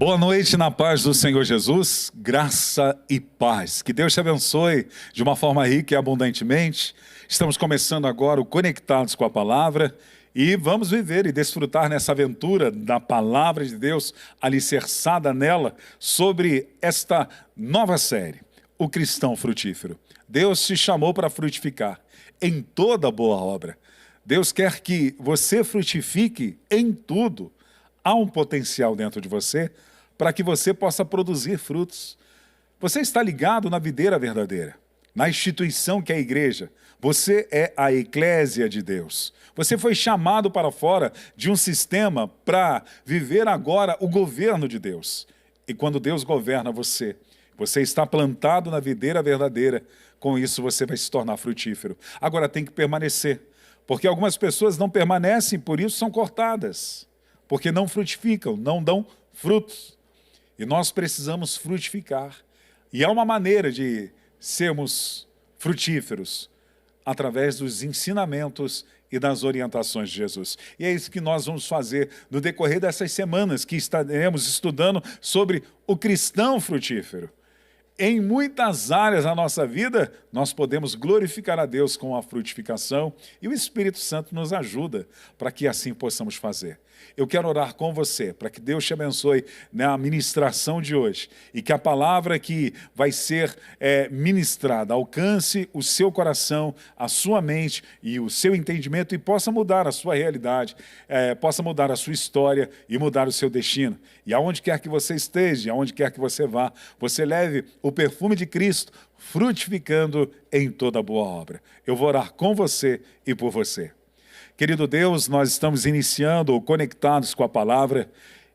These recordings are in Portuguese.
Boa noite na paz do Senhor Jesus, graça e paz. Que Deus te abençoe de uma forma rica e abundantemente. Estamos começando agora o Conectados com a Palavra e vamos viver e desfrutar nessa aventura da Palavra de Deus alicerçada nela sobre esta nova série, O Cristão Frutífero. Deus te chamou para frutificar em toda boa obra. Deus quer que você frutifique em tudo. Há um potencial dentro de você para que você possa produzir frutos. Você está ligado na videira verdadeira, na instituição que é a igreja. Você é a eclésia de Deus. Você foi chamado para fora de um sistema para viver agora o governo de Deus. E quando Deus governa você, você está plantado na videira verdadeira, com isso você vai se tornar frutífero. Agora tem que permanecer, porque algumas pessoas não permanecem, por isso são cortadas. Porque não frutificam, não dão frutos. E nós precisamos frutificar. E há uma maneira de sermos frutíferos através dos ensinamentos e das orientações de Jesus. E é isso que nós vamos fazer no decorrer dessas semanas que estaremos estudando sobre o cristão frutífero. Em muitas áreas da nossa vida, nós podemos glorificar a Deus com a frutificação e o Espírito Santo nos ajuda para que assim possamos fazer. Eu quero orar com você para que Deus te abençoe na ministração de hoje e que a palavra que vai ser ministrada alcance o seu coração, a sua mente e o seu entendimento e possa mudar a sua realidade, possa mudar a sua história e mudar o seu destino. E aonde quer que você esteja, aonde quer que você vá, você leve o perfume de Cristo frutificando em toda boa obra. Eu vou orar com você e por você. Querido Deus, nós estamos iniciando Conectados com a Palavra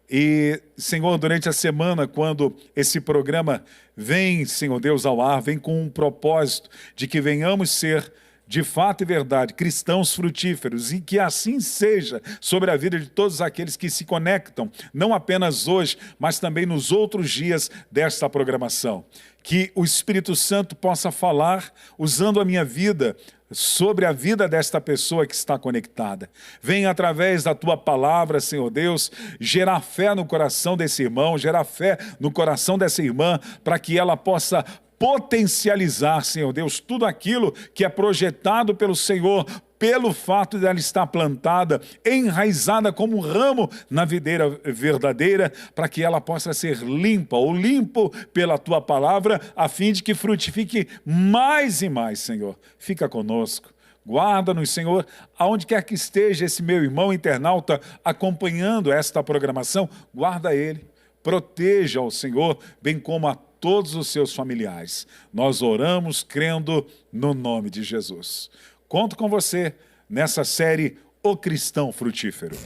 e, Senhor, durante a semana, quando esse programa vem, Senhor Deus, ao ar, vem com um propósito de que venhamos ser, de fato e verdade, cristãos frutíferos e que assim seja sobre a vida de todos aqueles que se conectam, não apenas hoje, mas também nos outros dias desta programação. Que o Espírito Santo possa falar, usando a minha vida, sobre a vida desta pessoa que está conectada. Venha através da Tua palavra, Senhor Deus, gerar fé no coração desse irmão, gerar fé no coração dessa irmã, para que ela possa potencializar, Senhor Deus, tudo aquilo que é projetado pelo Senhor, pelo fato de ela estar plantada, enraizada como um ramo na videira verdadeira, para que ela possa ser limpa ou limpo pela Tua palavra, a fim de que frutifique mais e mais, Senhor. Fica conosco. Guarda-nos, Senhor, aonde quer que esteja esse meu irmão internauta acompanhando esta programação, guarda ele, proteja-o, Senhor, bem como a todos os seus familiares. Nós oramos crendo no nome de Jesus. Conto com você nessa série O Cristão Frutífero.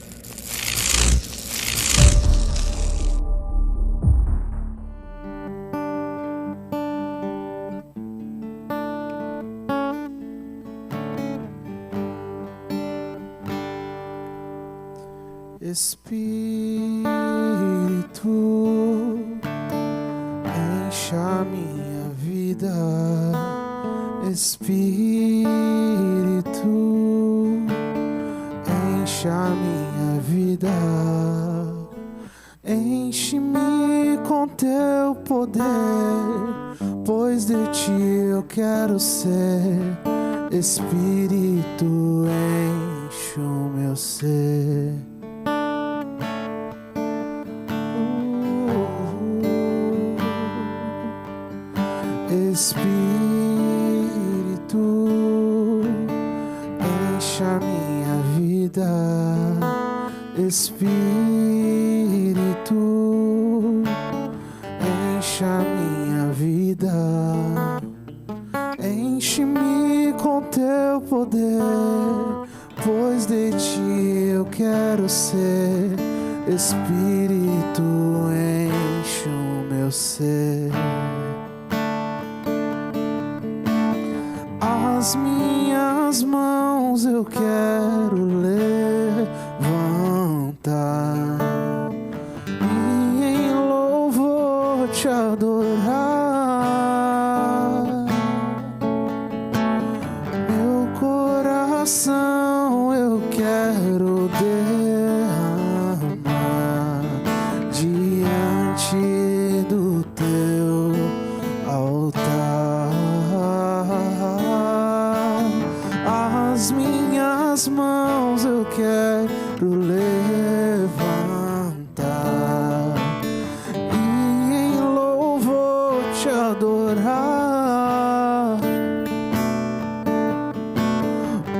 Espírito, encha a minha vida. Espírito, encha a minha vida. Enche-me com Teu poder, pois de Ti eu quero ser. Espírito, enche o meu ser. Espírito, enche a minha vida. Espírito, enche a minha vida. Enche-me com Teu poder, pois de Ti eu quero ser. Espírito, enche o meu ser. As minhas mãos eu quero levantar e em louvor Te adorar. Meu coração eu quero derramar diante As minhas mãos eu quero levantar e em louvor te adorar.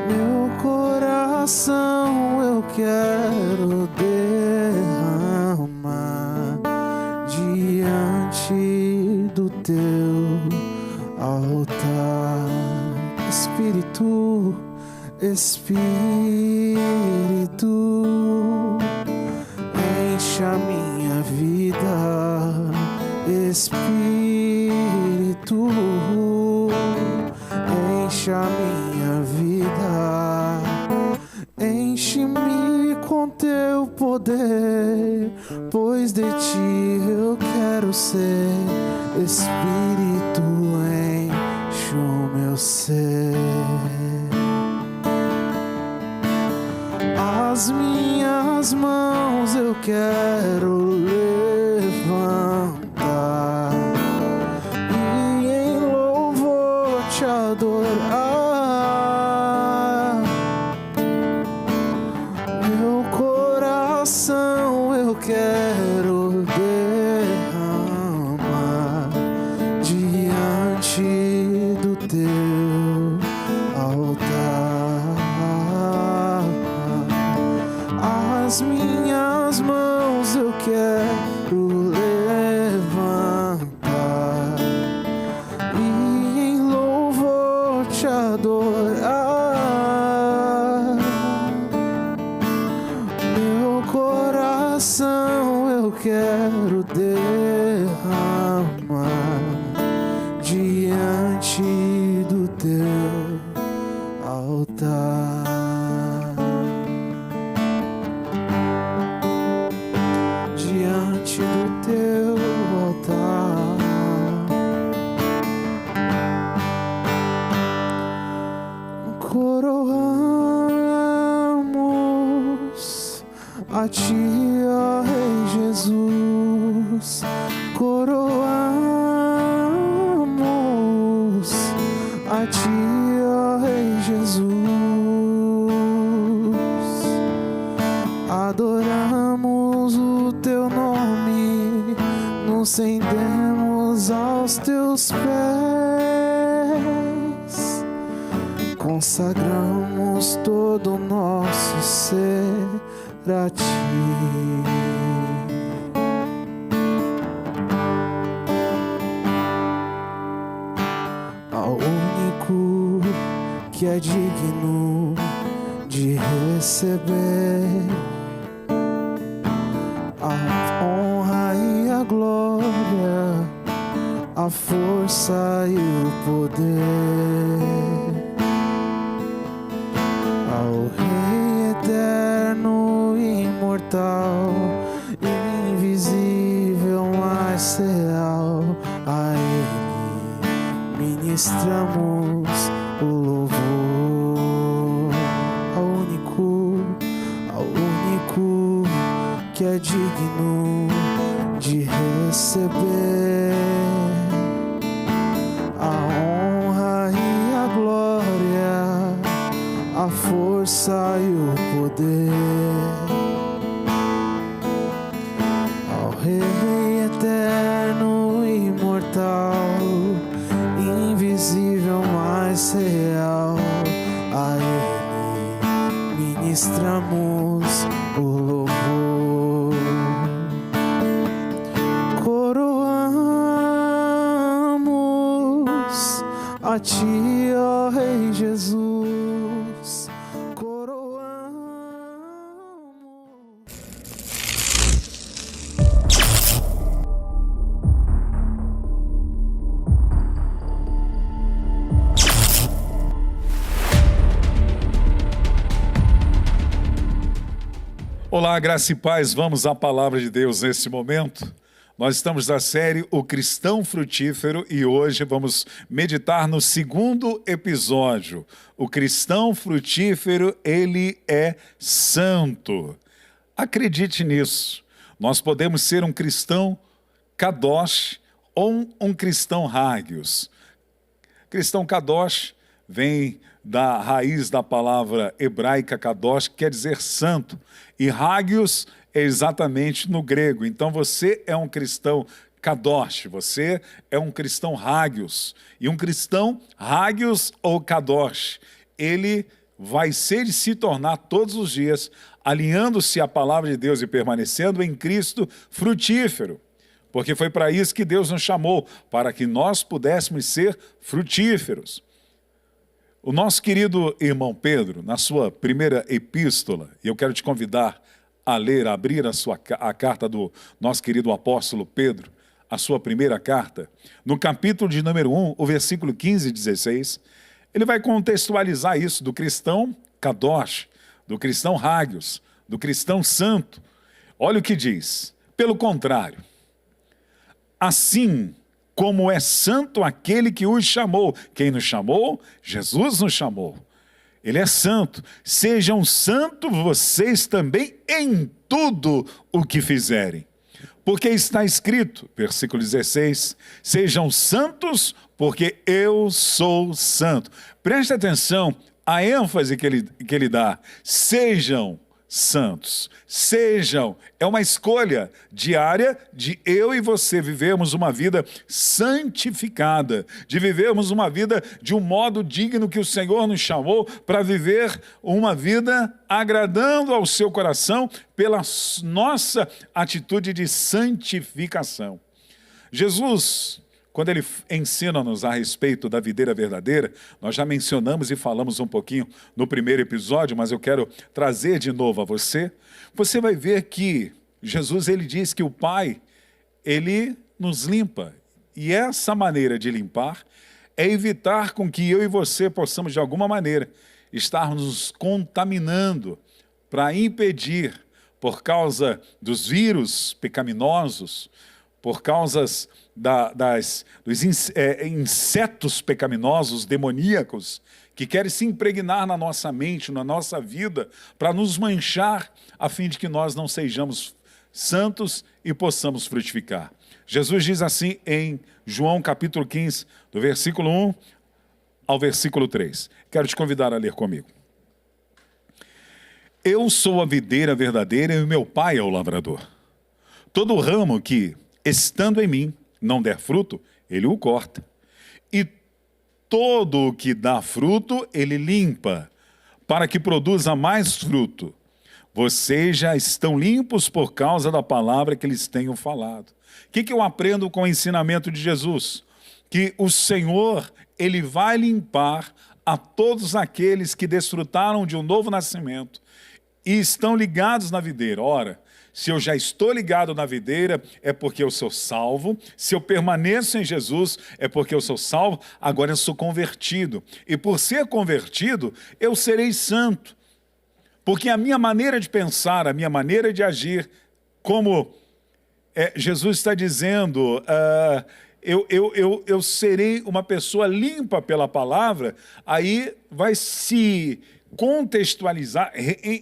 Meu coração eu quero derramar diante do teu altar. Espírito, Espírito, enche a minha vida. Espírito, enche a minha vida. Enche-me com teu poder, pois de ti eu quero ser. Espírito, enche o meu ser. As minhas mãos eu quero levantar e em louvor te adorar. Meu coração eu quero derramar diante do teu altar. As minhas mãos eu quero levantar e em louvor te adorar. Meu coração eu quero derramar diante do teu altar. Diante do teu altar, coroamos a ti, ó Rei Jesus. Coroamos a ti, ó Rei Jesus. Adoramos o teu nome, nos rendemos aos teus pés, consagramos todo o nosso ser a ti. Ao único que é digno de receber a honra e a glória, a força e o poder. Ao Rei eterno e imortal, invisível, mas real, a Ele ministramos o louvor. Ao único que é digno de receber a honra e a glória, a força e o poder. Ao Rei eterno e imortal, invisível, mas real, a Ele ministramos o louvor. Coroamos a ti, ó Rei Jesus. Coroamos. Olá, graça e paz, vamos à palavra de Deus nesse momento. Nós estamos na série O Cristão Frutífero e hoje vamos meditar no segundo episódio. O cristão frutífero, ele é santo. Acredite nisso. Nós podemos ser um cristão kadosh ou um cristão hagios. Cristão kadosh vem da raiz da palavra hebraica kadosh, que quer dizer santo. E hagios é exatamente no grego. Então você é um cristão kadosh, você é um cristão hagios. E um cristão hagios ou kadosh, ele vai ser e se tornar todos os dias, alinhando-se à palavra de Deus e permanecendo em Cristo, frutífero. Porque foi para isso que Deus nos chamou, para que nós pudéssemos ser frutíferos. O nosso querido irmão Pedro, na sua primeira epístola, e eu quero te convidar a ler, a abrir a carta do nosso querido apóstolo Pedro, a sua primeira carta, no capítulo de número 1, o versículo 15 e 16, ele vai contextualizar isso do cristão kadosh, do cristão hagios, do cristão santo. Olha o que diz: pelo contrário, assim como é santo aquele que os chamou. Quem nos chamou? Jesus nos chamou. Ele é santo. Sejam santos vocês também em tudo o que fizerem. Porque está escrito, versículo 16, sejam santos porque eu sou santo. Preste atenção à ênfase que ele dá. Sejam santos. Sejam. É uma escolha diária de eu e você vivermos uma vida santificada, de vivermos uma vida de um modo digno que o Senhor nos chamou para viver uma vida agradando ao seu coração pela nossa atitude de santificação. Jesus, quando ele ensina-nos a respeito da videira verdadeira, nós já mencionamos e falamos um pouquinho no primeiro episódio, mas eu quero trazer de novo a você. Você vai ver que Jesus, ele diz que o Pai, ele nos limpa. E essa maneira de limpar é evitar com que eu e você possamos, de alguma maneira, estar nos contaminando para impedir, por causa dos vírus pecaminosos, por causa dos insetos pecaminosos, demoníacos, que querem se impregnar na nossa mente, na nossa vida, para nos manchar, a fim de que nós não sejamos santos e possamos frutificar. Jesus diz assim em João capítulo 15, do versículo 1 ao versículo 3. Quero te convidar a ler comigo. Eu sou a videira verdadeira e o meu Pai é o lavrador. Todo ramo que, estando em mim, não der fruto, ele o corta. E todo o que dá fruto, ele limpa, para que produza mais fruto. Vocês já estão limpos por causa da palavra que lhes tenho falado. O que eu aprendo com o ensinamento de Jesus? Que o Senhor, ele vai limpar a todos aqueles que desfrutaram de um novo nascimento e estão ligados na videira. Ora, se eu já estou ligado na videira, é porque eu sou salvo. Se eu permaneço em Jesus, é porque eu sou salvo. Agora eu sou convertido. E por ser convertido, eu serei santo. Porque a minha maneira de pensar, a minha maneira de agir, como Jesus está dizendo, eu serei uma pessoa limpa pela palavra, aí vai se contextualizar,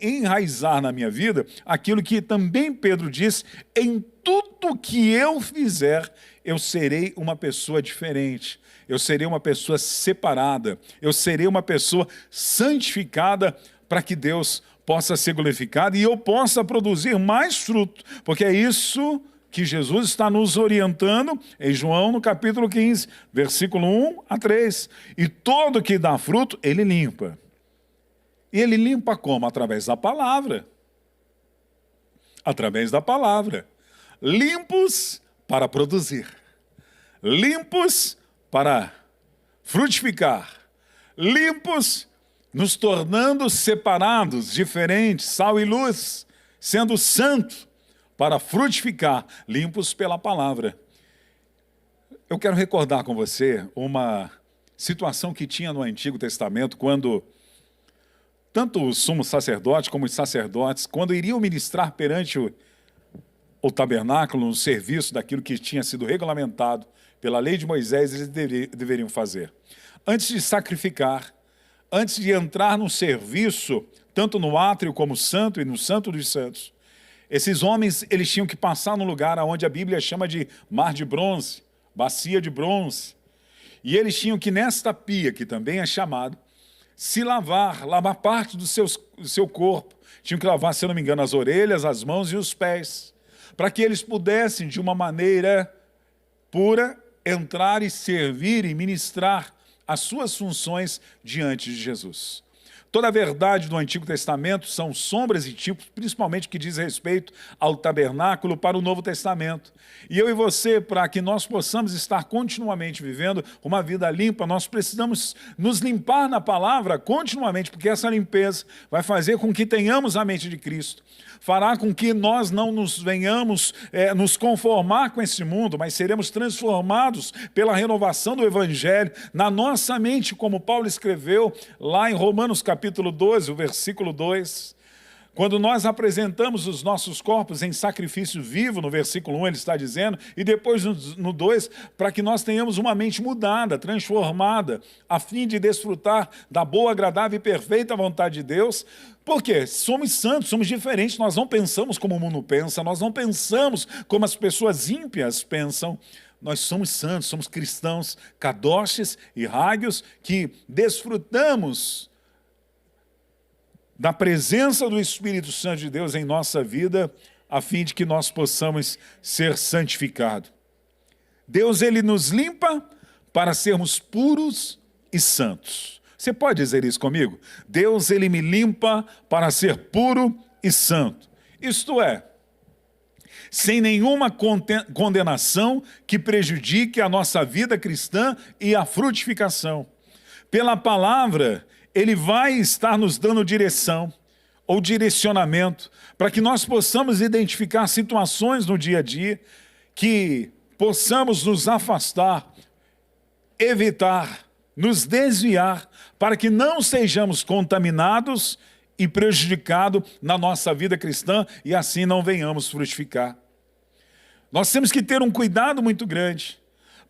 enraizar na minha vida aquilo que também Pedro diz: em tudo que eu fizer, eu serei uma pessoa diferente, eu serei uma pessoa separada, eu serei uma pessoa santificada para que Deus possa ser glorificado e eu possa produzir mais fruto, porque é isso que Jesus está nos orientando em João no capítulo 15, versículo 1 a 3. E todo que dá fruto, ele limpa. E ele limpa como? Através da palavra. Através da palavra. Limpos para produzir. Limpos para frutificar. Limpos nos tornando separados, diferentes, sal e luz, sendo santo para frutificar, limpos pela palavra. Eu quero recordar com você uma situação que tinha no Antigo Testamento, quando tanto o sumo sacerdote como os sacerdotes, quando iriam ministrar perante o tabernáculo, no serviço daquilo que tinha sido regulamentado pela lei de Moisés, eles deveriam fazer. Antes de sacrificar, antes de entrar no serviço, tanto no átrio como santo e no santo dos santos, esses homens, eles tinham que passar num lugar onde a Bíblia chama de mar de bronze, bacia de bronze. E eles tinham que, nesta pia, que também é chamado, se lavar parte do seu corpo. Tinham que lavar, se eu não me engano, as orelhas, as mãos e os pés, para que eles pudessem, de uma maneira pura, entrar e servir e ministrar as suas funções diante de Jesus. Toda a verdade do Antigo Testamento são sombras e tipos, principalmente que diz respeito ao tabernáculo para o Novo Testamento. E eu e você, para que nós possamos estar continuamente vivendo uma vida limpa, nós precisamos nos limpar na palavra continuamente, porque essa limpeza vai fazer com que tenhamos a mente de Cristo, fará com que nós não nos venhamos nos conformar com esse mundo, mas seremos transformados pela renovação do Evangelho na nossa mente, como Paulo escreveu lá em Romanos capítulo 12, o versículo 2. Quando nós apresentamos os nossos corpos em sacrifício vivo, no versículo 1 ele está dizendo, e depois no 2, para que nós tenhamos uma mente mudada, transformada, a fim de desfrutar da boa, agradável e perfeita vontade de Deus. Por quê? Somos santos, somos diferentes, nós não pensamos como o mundo pensa, nós não pensamos como as pessoas ímpias pensam. Nós somos santos, somos cristãos, kadoshis e hagios, que desfrutamos da presença do Espírito Santo de Deus em nossa vida, a fim de que nós possamos ser santificados. Deus, ele nos limpa para sermos puros e santos. Você pode dizer isso comigo? Deus, ele me limpa para ser puro e santo. Isto é, sem nenhuma condenação que prejudique a nossa vida cristã e a frutificação. Pela palavra, ele vai estar nos dando direção ou direcionamento para que nós possamos identificar situações no dia a dia que possamos nos afastar, evitar, nos desviar, para que não sejamos contaminados e prejudicados na nossa vida cristã e assim não venhamos frutificar. Nós temos que ter um cuidado muito grande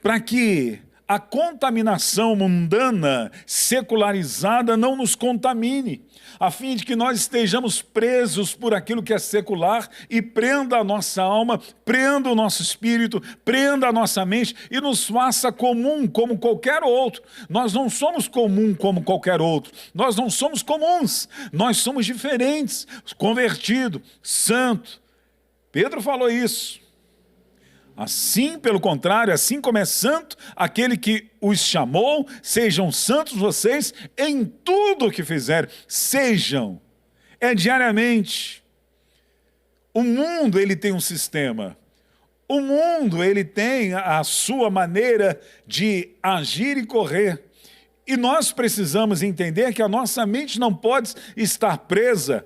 para que a contaminação mundana, secularizada, não nos contamine, a fim de que nós estejamos presos por aquilo que é secular e prenda a nossa alma, prenda o nosso espírito, prenda a nossa mente e nos faça comum como qualquer outro. Nós não somos comum como qualquer outro, nós não somos comuns, nós somos diferentes, convertido, santo. Pedro falou isso. Assim, pelo contrário, assim como é santo aquele que os chamou, sejam santos vocês em tudo o que fizerem. Sejam. É diariamente. O mundo, ele tem um sistema. O mundo, ele tem a sua maneira de agir e correr. E nós precisamos entender que a nossa mente não pode estar presa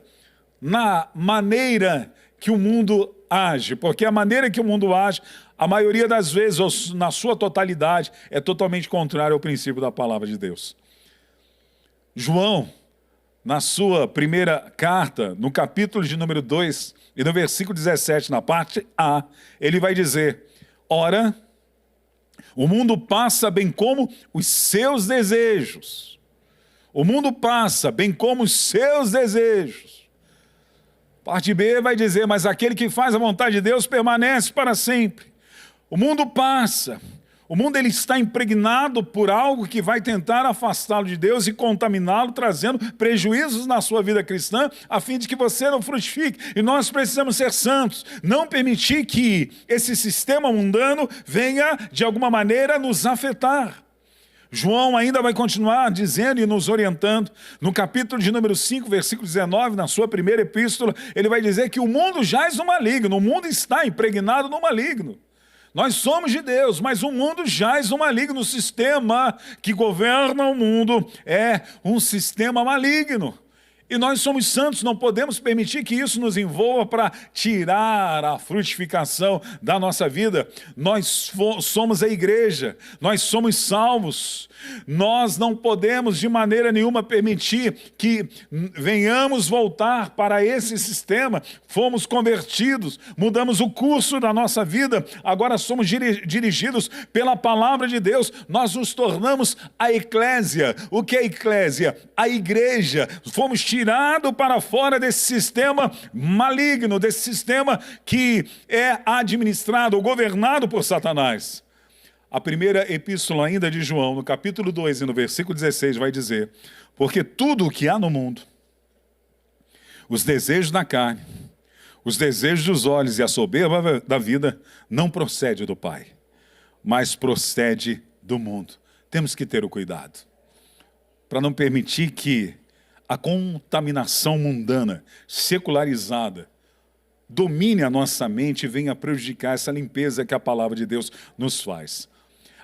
na maneira que o mundo age, porque a maneira que o mundo age, a maioria das vezes, ou na sua totalidade, é totalmente contrária ao princípio da palavra de Deus. João, na sua primeira carta, no capítulo de número 2, e no versículo 17, na parte A, ele vai dizer: ora, o mundo passa bem como os seus desejos. O mundo passa bem como os seus desejos. Parte B vai dizer: mas aquele que faz a vontade de Deus permanece para sempre. O mundo passa. O mundo, ele está impregnado por algo que vai tentar afastá-lo de Deus e contaminá-lo, trazendo prejuízos na sua vida cristã, a fim de que você não frutifique. E nós precisamos ser santos, não permitir que esse sistema mundano venha, de alguma maneira, nos afetar. João ainda vai continuar dizendo e nos orientando, no capítulo de número 5, versículo 19, na sua primeira epístola, ele vai dizer que o mundo jaz no maligno, o mundo está impregnado no maligno. Nós somos de Deus, mas o mundo jaz no maligno, o sistema que governa o mundo é um sistema maligno. E nós somos santos, não podemos permitir que isso nos envolva para tirar a frutificação da nossa vida. Nós somos a igreja, nós somos salvos. Nós não podemos de maneira nenhuma permitir que venhamos voltar para esse sistema. Fomos convertidos, mudamos o curso da nossa vida, agora somos dirigidos pela palavra de Deus. Nós nos tornamos a eclésia. O que é a eclésia? A igreja. Fomos tirados para fora desse sistema maligno, desse sistema que é administrado ou governado por Satanás. A primeira epístola ainda de João, no capítulo 2 e no versículo 16, vai dizer: porque tudo o que há no mundo, os desejos da carne, os desejos dos olhos e a soberba da vida, não procede do Pai, mas procede do mundo. Temos que ter o cuidado para não permitir que a contaminação mundana, secularizada, domine a nossa mente e venha prejudicar essa limpeza que a palavra de Deus nos faz.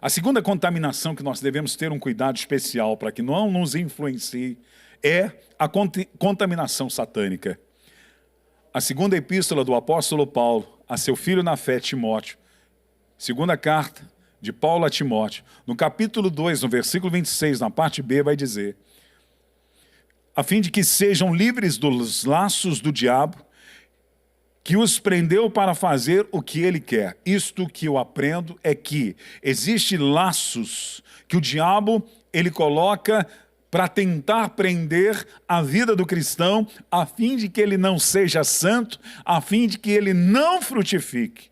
A segunda contaminação que nós devemos ter um cuidado especial para que não nos influencie é a contaminação satânica. A segunda epístola do apóstolo Paulo a seu filho na fé, Timóteo, segunda carta de Paulo a Timóteo, no capítulo 2, no versículo 26, na parte B, vai dizer: a fim de que sejam livres dos laços do diabo, que os prendeu para fazer o que ele quer. Isto que eu aprendo é que existem laços que o diabo ele coloca para tentar prender a vida do cristão, a fim de que ele não seja santo, a fim de que ele não frutifique.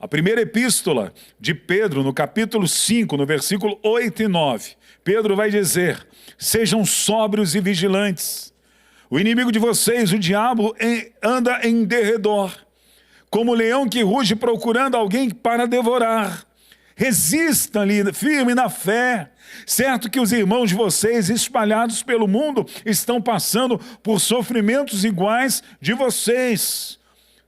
A primeira epístola de Pedro, no capítulo 5, no versículo 8 e 9, Pedro vai dizer: sejam sóbrios e vigilantes. O inimigo de vocês, o diabo, anda em derredor, como leão que ruge procurando alguém para devorar. Resistam-lhe firme na fé, certo que os irmãos de vocês, espalhados pelo mundo, estão passando por sofrimentos iguais de vocês.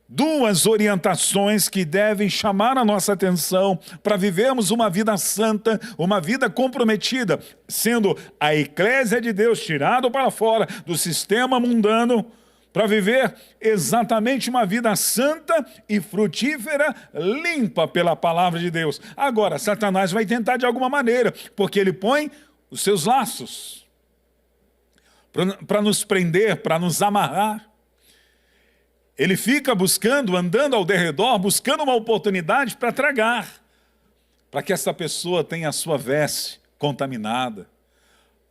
Duas orientações que devem chamar a nossa atenção para vivermos uma vida santa, uma vida comprometida, sendo a eclésia de Deus tirado para fora do sistema mundano, para viver exatamente uma vida santa e frutífera, limpa pela palavra de Deus. Agora, Satanás vai tentar de alguma maneira, porque ele põe os seus laços para nos prender, para nos amarrar. Ele fica buscando, andando ao derredor, buscando uma oportunidade para tragar, para que essa pessoa tenha a sua veste contaminada,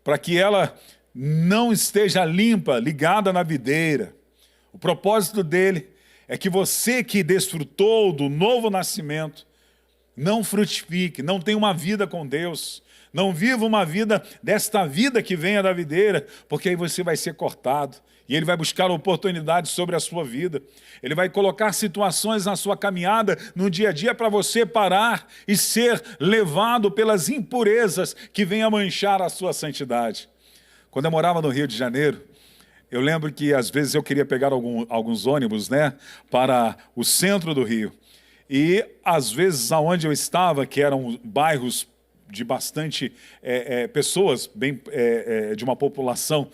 para que ela não esteja limpa, ligada na videira. O propósito dele é que você que desfrutou do novo nascimento, não frutifique, não tenha uma vida com Deus, não viva uma vida desta vida que venha da videira, porque aí você vai ser cortado. E ele vai buscar oportunidades sobre a sua vida. Ele vai colocar situações na sua caminhada, no dia a dia, para você parar e ser levado pelas impurezas que vêm a manchar a sua santidade. Quando eu morava no Rio de Janeiro, eu lembro que às vezes eu queria pegar alguns ônibus, né, para o centro do Rio. E às vezes aonde eu estava, que eram bairros de bastante pessoas, de uma população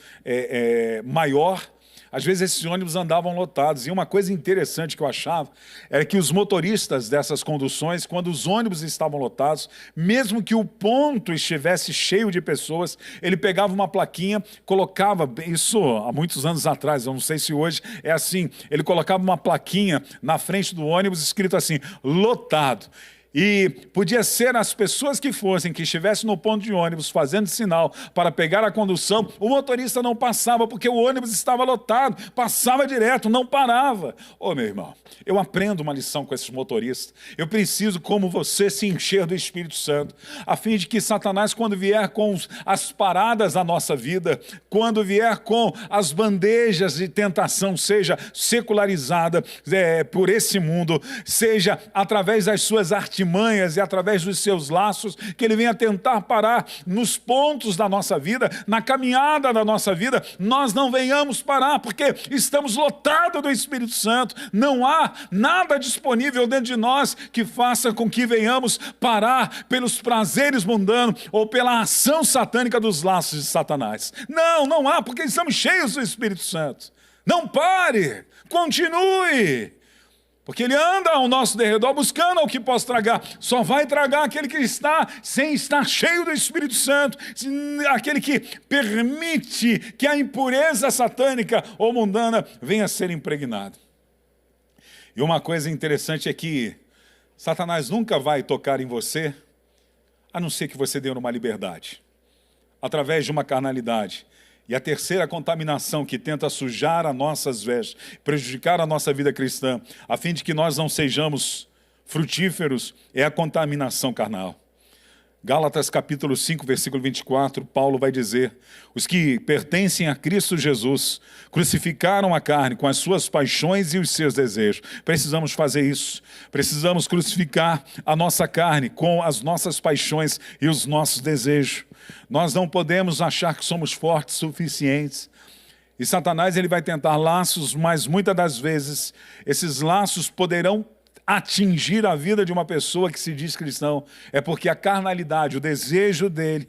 maior, às vezes esses ônibus andavam lotados. E uma coisa interessante que eu achava era que os motoristas dessas conduções, quando os ônibus estavam lotados, mesmo que o ponto estivesse cheio de pessoas, ele pegava uma plaquinha, colocava, isso há muitos anos atrás, eu não sei se hoje é assim, ele colocava uma plaquinha na frente do ônibus escrito assim: lotado. E podia ser as pessoas que fossem, que estivessem no ponto de ônibus fazendo sinal para pegar a condução, o motorista não passava porque o ônibus estava lotado, passava direto, não parava. Ô meu irmão, eu aprendo uma lição com esses motoristas. Eu preciso, como você, se encher do Espírito Santo, a fim de que Satanás, quando vier com as paradas da nossa vida, quando vier com as bandejas de tentação, seja secularizada por esse mundo, seja através das suas artimanhas e através dos seus laços, que ele venha tentar parar nos pontos da nossa vida, na caminhada da nossa vida, nós não venhamos parar, porque estamos lotados do Espírito Santo, não há nada disponível dentro de nós que faça com que venhamos parar pelos prazeres mundanos ou pela ação satânica dos laços de Satanás. Não há, porque estamos cheios do Espírito Santo. Não pare, continue. Porque ele anda ao nosso derredor buscando o que possa tragar. Só vai tragar aquele que está sem estar cheio do Espírito Santo. Aquele que permite que a impureza satânica ou mundana venha a ser impregnada. E uma coisa interessante é que Satanás nunca vai tocar em você, a não ser que você dê uma liberdade, através de uma carnalidade. E a terceira contaminação que tenta sujar as nossas vestes, prejudicar a nossa vida cristã, a fim de que nós não sejamos frutíferos é a contaminação carnal. Gálatas capítulo 5, versículo 24, Paulo vai dizer: os que pertencem a Cristo Jesus crucificaram a carne com as suas paixões e os seus desejos. Precisamos fazer isso. Precisamos crucificar a nossa carne com as nossas paixões e os nossos desejos. Nós não podemos achar que somos fortes o suficientes. E Satanás ele vai tentar laços, mas muitas das vezes esses laços poderão atingir a vida de uma pessoa que se diz cristão, é porque a carnalidade, o desejo dele,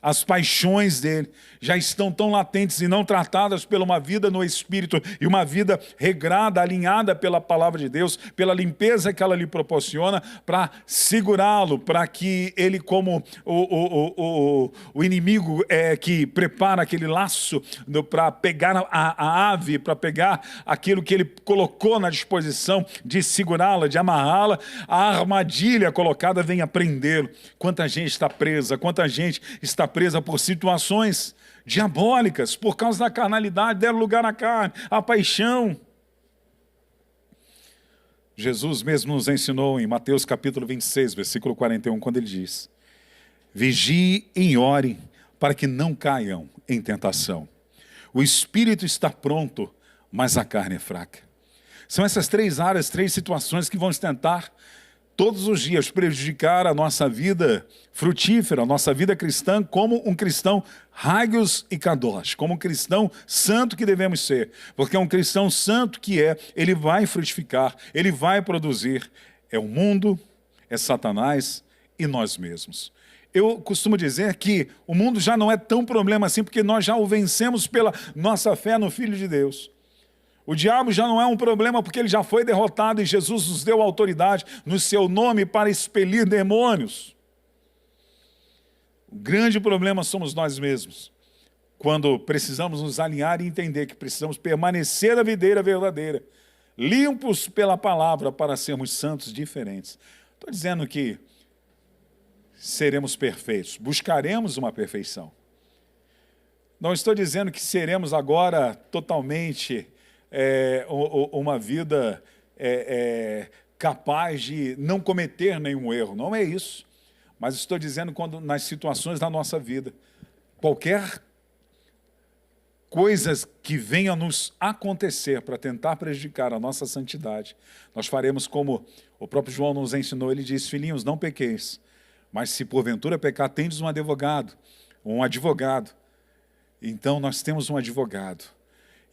as paixões dele já estão tão latentes e não tratadas por uma vida no Espírito e uma vida regrada, alinhada pela palavra de Deus, pela limpeza que ela lhe proporciona, para segurá-lo, para que ele, como o inimigo que prepara aquele laço para pegar a ave, para pegar aquilo que ele colocou na disposição de segurá-la, de amarrá-la, a armadilha colocada venha prendê-lo. Quanta gente está presa, quanta gente está presa por situações diabólicas, por causa da carnalidade, deram lugar à carne, à paixão. Jesus mesmo nos ensinou em Mateus capítulo 26, versículo 41, quando ele diz: vigiem e orem para que não caiam em tentação. O espírito está pronto, mas a carne é fraca. São essas três áreas, três situações que vão tentar todos os dias prejudicar a nossa vida frutífera, a nossa vida cristã, como um cristão hagios e kadosh, como um cristão santo que devemos ser. Porque um cristão santo ele vai frutificar, ele vai produzir. É o mundo, é Satanás e nós mesmos. Eu costumo dizer que o mundo já não é tão problema assim, porque nós já o vencemos pela nossa fé no Filho de Deus. O diabo já não é um problema porque ele já foi derrotado e Jesus nos deu autoridade no seu nome para expelir demônios. O grande problema somos nós mesmos, quando precisamos nos alinhar e entender que precisamos permanecer na videira verdadeira, limpos pela palavra para sermos santos diferentes. Estou dizendo que seremos perfeitos, buscaremos uma perfeição. Não estou dizendo que seremos agora totalmente uma vida capaz de não cometer nenhum erro. Não é isso. Mas estou dizendo quando nas situações da nossa vida, qualquer coisa que venha nos acontecer para tentar prejudicar a nossa santidade, nós faremos como o próprio João nos ensinou. Ele diz: filhinhos, não pequeis, mas se porventura pecar, tendes um advogado. Então nós temos um advogado.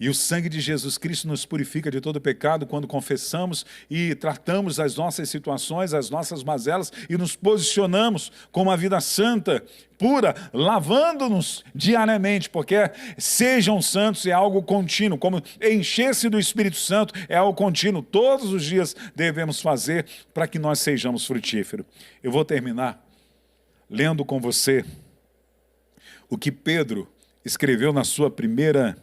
E o sangue de Jesus Cristo nos purifica de todo pecado quando confessamos e tratamos as nossas situações, as nossas mazelas e nos posicionamos com uma vida santa, pura, lavando-nos diariamente, porque sejam santos é algo contínuo, como encher-se do Espírito Santo é algo contínuo. Todos os dias devemos fazer para que nós sejamos frutíferos. Eu vou terminar lendo com você o que Pedro escreveu na sua primeira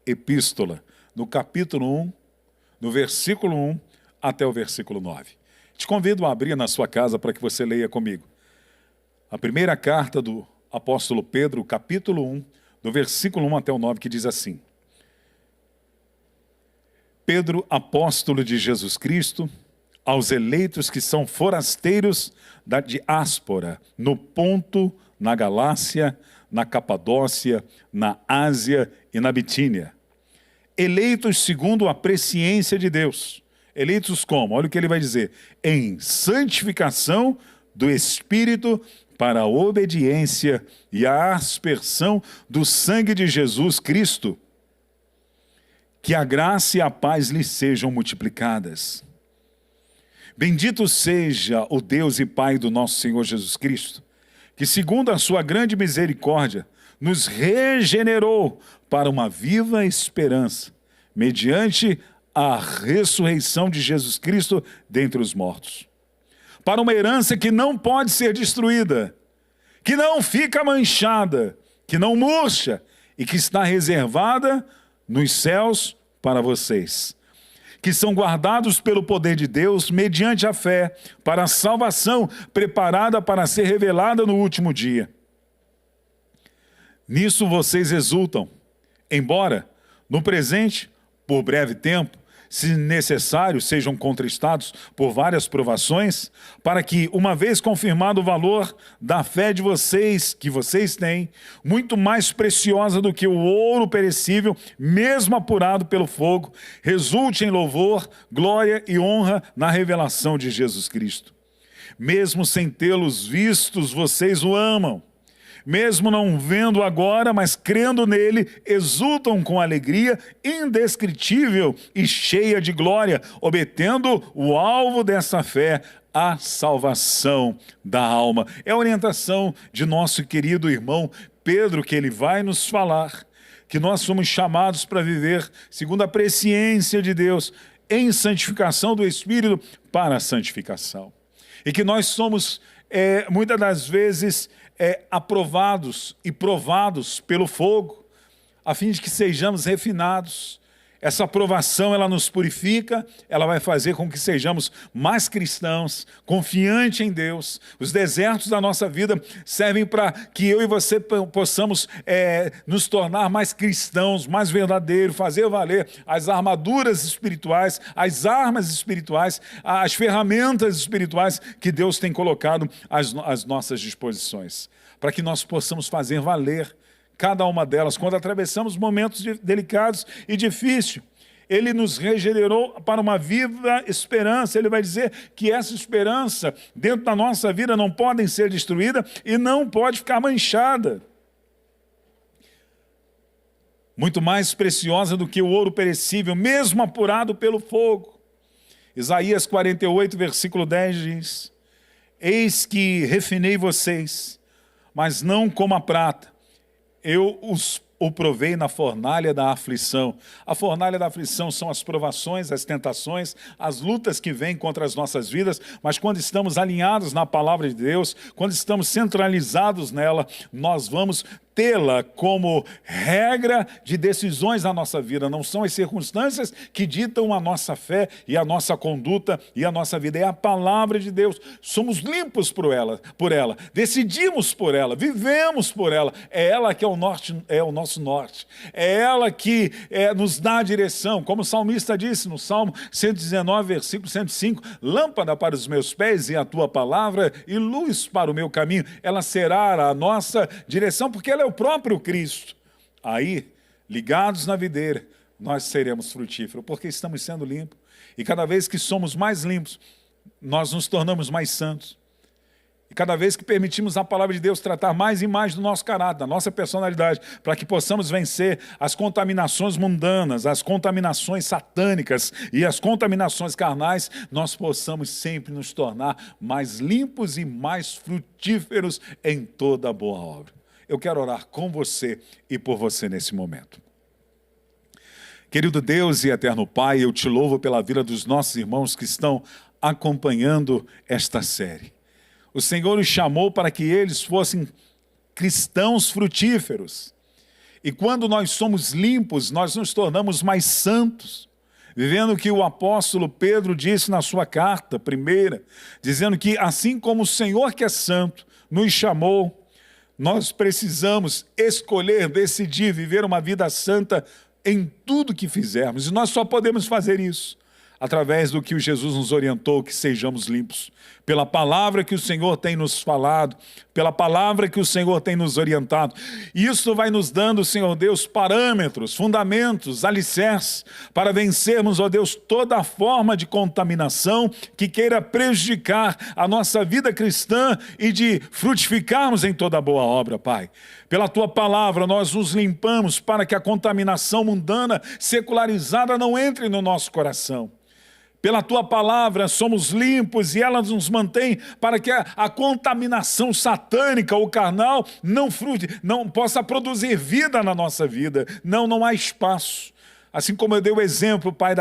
epístola, no capítulo 1, no versículo 1 até o versículo 9. Te convido a abrir na sua casa para que você leia comigo. A primeira carta do apóstolo Pedro, capítulo 1, do versículo 1 até o 9, que diz assim: Pedro, apóstolo de Jesus Cristo, aos eleitos que são forasteiros da diáspora, no Ponto, na Galácia, na Capadócia, na Ásia e na Bitínia, eleitos segundo a presciência de Deus. Eleitos como? Olha o que ele vai dizer: em santificação do Espírito para a obediência e a aspersão do sangue de Jesus Cristo. Que a graça e a paz lhes sejam multiplicadas. Bendito seja o Deus e Pai do nosso Senhor Jesus Cristo, que segundo a sua grande misericórdia nos regenerou para uma viva esperança, mediante a ressurreição de Jesus Cristo dentre os mortos, para uma herança que não pode ser destruída, que não fica manchada, que não murcha e que está reservada nos céus para vocês, que são guardados pelo poder de Deus mediante a fé para a salvação preparada para ser revelada no último dia. Nisso vocês exultam, embora, no presente, por breve tempo, se necessário, sejam contristados por várias provações, para que, uma vez confirmado o valor da fé de vocês, que vocês têm, muito mais preciosa do que o ouro perecível, mesmo apurado pelo fogo, resulte em louvor, glória e honra na revelação de Jesus Cristo. Mesmo sem tê-los vistos, vocês o amam. Mesmo não vendo agora, mas crendo nele, exultam com alegria indescritível e cheia de glória, obtendo o alvo dessa fé, a salvação da alma. É a orientação de nosso querido irmão Pedro, que ele vai nos falar, que nós somos chamados para viver segundo a presciência de Deus, em santificação do Espírito para a santificação. E que nós somos, muitas das vezes, aprovados e provados pelo fogo, a fim de que sejamos refinados. Essa aprovação, ela nos purifica, ela vai fazer com que sejamos mais cristãos, confiantes em Deus. Os desertos da nossa vida servem para que eu e você possamos nos tornar mais cristãos, mais verdadeiros, fazer valer as armaduras espirituais, as armas espirituais, as ferramentas espirituais que Deus tem colocado às nossas disposições, para que nós possamos fazer valer cada uma delas, quando atravessamos momentos delicados e difíceis. Ele nos regenerou para uma viva esperança. Ele vai dizer que essa esperança dentro da nossa vida não pode ser destruída e não pode ficar manchada. Muito mais preciosa do que o ouro perecível, mesmo apurado pelo fogo. Isaías 48, versículo 10 diz: eis que refinei vocês, mas não como a prata. Eu o provei na fornalha da aflição. A fornalha da aflição são as provações, as tentações, as lutas que vêm contra as nossas vidas, mas quando estamos alinhados na palavra de Deus, quando estamos centralizados nela, nós vamos tê-la como regra de decisões na nossa vida. Não são as circunstâncias que ditam a nossa fé e a nossa conduta e a nossa vida. É a palavra de Deus. Somos limpos por ela, decidimos por ela, vivemos por ela. É ela que é o nosso norte. É ela que nos dá a direção. Como o salmista disse no Salmo 119, versículo 105, lâmpada para os meus pés e a tua palavra e luz para o meu caminho. Ela será a nossa direção, porque ela é o próprio Cristo. Aí, ligados na videira, nós seremos frutíferos, porque estamos sendo limpos. E cada vez que somos mais limpos, nós nos tornamos mais santos. E cada vez que permitimos a palavra de Deus tratar mais e mais do nosso caráter, da nossa personalidade, para que possamos vencer as contaminações mundanas, as contaminações satânicas e as contaminações carnais, nós possamos sempre nos tornar mais limpos e mais frutíferos em toda a boa obra. Eu quero orar com você e por você nesse momento. Querido Deus e eterno Pai, eu te louvo pela vida dos nossos irmãos que estão acompanhando esta série. O Senhor os chamou para que eles fossem cristãos frutíferos. E quando nós somos limpos, nós nos tornamos mais santos. Vivendo o que o apóstolo Pedro disse na sua carta primeira, dizendo que assim como o Senhor que é santo nos chamou, nós precisamos escolher, decidir viver uma vida santa em tudo que fizermos. E nós só podemos fazer isso através do que o Jesus nos orientou, que sejamos limpos. Pela palavra que o Senhor tem nos falado, pela palavra que o Senhor tem nos orientado. E isso vai nos dando, Senhor Deus, parâmetros, fundamentos, alicerces, para vencermos, ó Deus, toda forma de contaminação que queira prejudicar a nossa vida cristã e de frutificarmos em toda boa obra, Pai. Pela Tua palavra nós nos limpamos para que a contaminação mundana, secularizada, não entre no nosso coração. Pela Tua palavra somos limpos e ela nos mantém para que a contaminação satânica ou carnal não possa produzir vida na nossa vida. Não há espaço. Assim como eu dei o exemplo, Pai,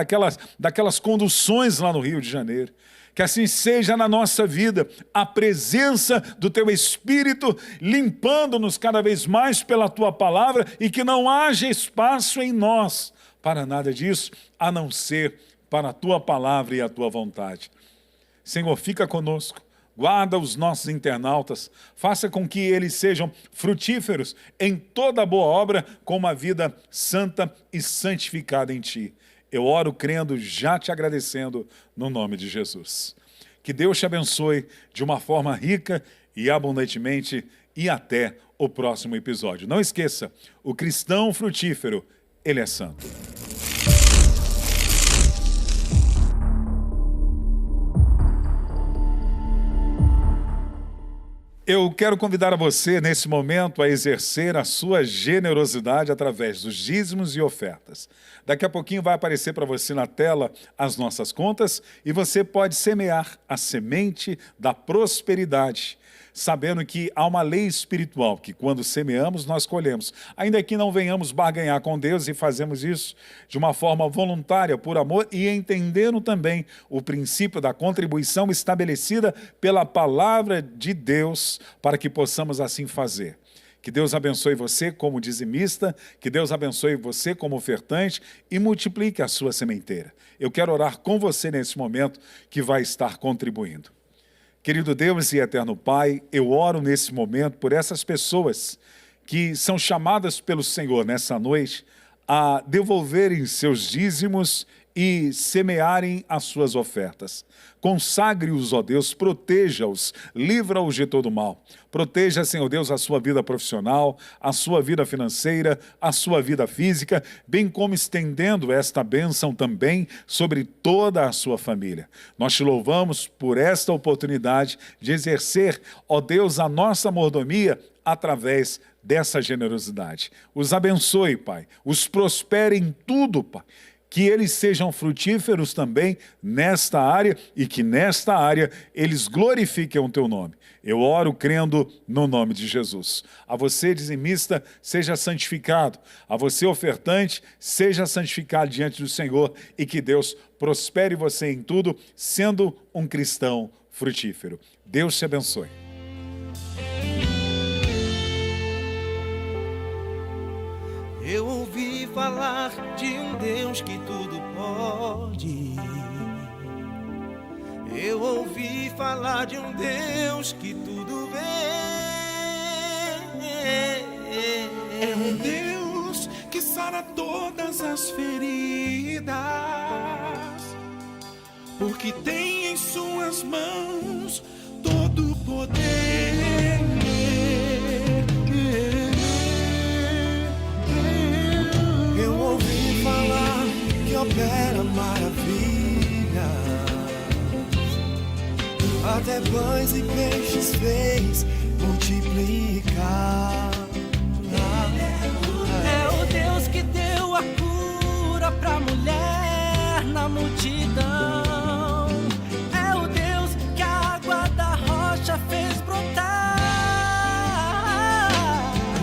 daquelas conduções lá no Rio de Janeiro. Que assim seja na nossa vida, a presença do Teu Espírito limpando-nos cada vez mais pela Tua palavra e que não haja espaço em nós para nada disso, a não ser para a Tua palavra e a Tua vontade. Senhor, fica conosco, guarda os nossos internautas, faça com que eles sejam frutíferos em toda boa obra, com uma vida santa e santificada em Ti. Eu oro crendo, já te agradecendo no nome de Jesus. Que Deus te abençoe de uma forma rica e abundantemente e até o próximo episódio. Não esqueça, o cristão frutífero, ele é santo. Eu quero convidar a você, nesse momento, a exercer a sua generosidade através dos dízimos e ofertas. Daqui a pouquinho vai aparecer para você na tela as nossas contas e você pode semear a semente da prosperidade, sabendo que há uma lei espiritual, que quando semeamos, nós colhemos. Ainda que não venhamos barganhar com Deus e fazemos isso de uma forma voluntária, por amor, e entendendo também o princípio da contribuição estabelecida pela palavra de Deus, para que possamos assim fazer. Que Deus abençoe você como dizimista, que Deus abençoe você como ofertante e multiplique a sua sementeira. Eu quero orar com você nesse momento que vai estar contribuindo. Querido Deus e eterno Pai, eu oro nesse momento por essas pessoas que são chamadas pelo Senhor nessa noite a devolverem seus dízimos e semearem as suas ofertas. Consagre-os, ó Deus, proteja-os, livra-os de todo mal. Proteja, Senhor Deus, a sua vida profissional, a sua vida financeira, a sua vida física, bem como estendendo esta bênção também sobre toda a sua família. Nós te louvamos por esta oportunidade de exercer, ó Deus, a nossa mordomia através dessa generosidade. Os abençoe, Pai, os prospere em tudo, Pai. Que eles sejam frutíferos também nesta área e que nesta área eles glorifiquem o teu nome. Eu oro crendo no nome de Jesus. A você, dizimista, seja santificado. A você, ofertante, seja santificado diante do Senhor e que Deus prospere você em tudo, sendo um cristão frutífero. Deus te abençoe. Eu ouvi falar de um Deus que tudo pode. Eu ouvi falar de um Deus que tudo vê. É um Deus que sara todas as feridas, porque tem em suas mãos todo o poder. Eu ouvi falar que opera maravilha, até pães e peixes fez multiplicar. É o Deus que deu a cura pra mulher na multidão. É o Deus que a água da rocha fez brotar.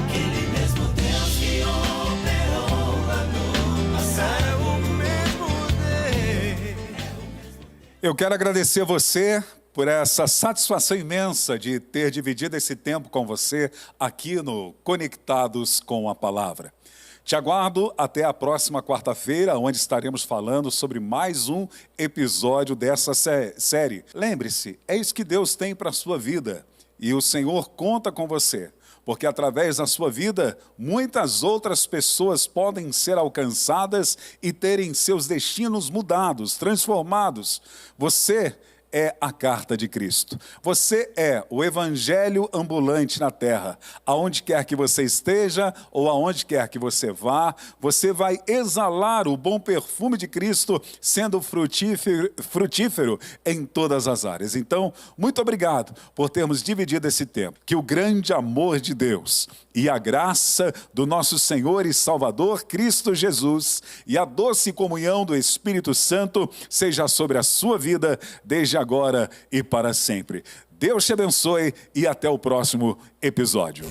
Aquele mesmo Deus que operou lá no passado. É o mesmo Deus. Eu quero agradecer a você por essa satisfação imensa de ter dividido esse tempo com você aqui no Conectados com a Palavra. Te aguardo até a próxima quarta-feira, onde estaremos falando sobre mais um episódio dessa série. Lembre-se, é isso que Deus tem para a sua vida e o Senhor conta com você, porque através da sua vida, muitas outras pessoas podem ser alcançadas e terem seus destinos mudados, transformados. Você é a carta de Cristo. Você é o evangelho ambulante na terra. Aonde quer que você esteja ou aonde quer que você vá, você vai exalar o bom perfume de Cristo, sendo frutífero em todas as áreas. Então, muito obrigado por termos dividido esse tempo. Que o grande amor de Deus e a graça do nosso Senhor e Salvador Cristo Jesus e a doce comunhão do Espírito Santo seja sobre a sua vida desde agora e para sempre. Deus te abençoe e até o próximo episódio.